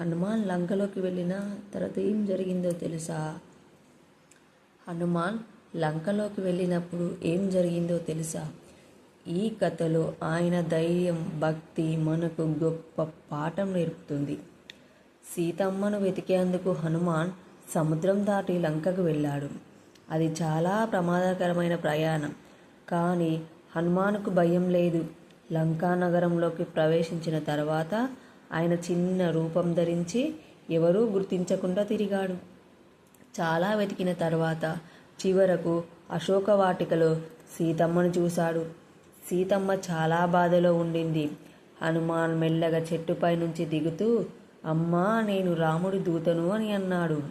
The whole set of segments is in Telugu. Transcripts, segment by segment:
హనుమాన్ లంకలోకి వెళ్ళిన తర్వాత ఏం జరిగిందో తెలుసా? హనుమాన్ లంకలోకి వెళ్ళినప్పుడు ఏం జరిగిందో తెలుసా? ఈ కథలో ఆయన ధైర్యం, భక్తి మనకు గొప్ప పాఠం నేర్పుతుంది. సీతమ్మను వెతికేందుకు హనుమాన్ సముద్రం దాటి లంకకు వెళ్ళాడు. అది చాలా ప్రమాదకరమైన ప్రయాణం. కానీ హనుమానుకు భయం లేదు. లంకా నగరంలోకి ప్రవేశించిన తర్వాత ఆయన చిన్న రూపం ధరించి ఎవరూ గుర్తించకుండా తిరిగాడు. చాలా వెతికిన తర్వాత చివరకు అశోకవాటికలో సీతమ్మను చూశాడు. సీతమ్మ చాలా బాధలో ఉండింది. హనుమాన్ మెల్లగా చెట్టుపై నుంచి దిగుతూ, అమ్మా, నేను రాముడి దూతను అని అన్నాడు.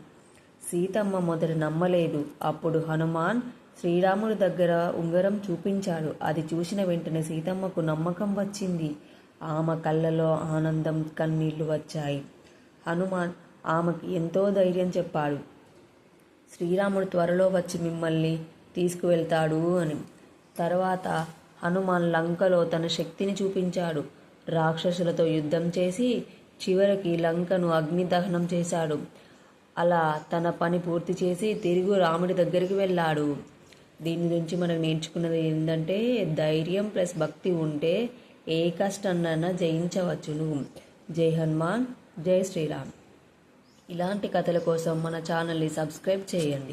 సీతమ్మ మొదట నమ్మలేదు. అప్పుడు హనుమాన్ శ్రీరాముడి దగ్గర ఉంగరం చూపించాడు. అది చూసిన వెంటనే సీతమ్మకు నమ్మకం వచ్చింది. ఆమె కళ్ళలో ఆనందం, కన్నీళ్లు వచ్చాయి. హనుమాన్ ఆమెకి ఎంతో ధైర్యం చెప్పాడు. శ్రీరాముడు త్వరలో వచ్చి మిమ్మల్ని తీసుకువెళ్తాడు అని. తర్వాత హనుమాన్ లంకలో తన శక్తిని చూపించాడు. రాక్షసులతో యుద్ధం చేసి చివరికి లంకను అగ్నిదహనం చేశాడు. అలా తన పని పూర్తి చేసి తిరిగి రాముడి దగ్గరికి వెళ్ళాడు. దీని నుంచి మనకు నేర్చుకున్నది ఏంటంటే, ధైర్యం ప్లస్ భక్తి ఉంటే ఏ కష్టాన్నైనా జయించవచ్చును. జై హనుమాన్, జై శ్రీరామ్. ఇలాంటి కథల కోసం మన ఛానల్ని సబ్స్క్రైబ్ చేయండి.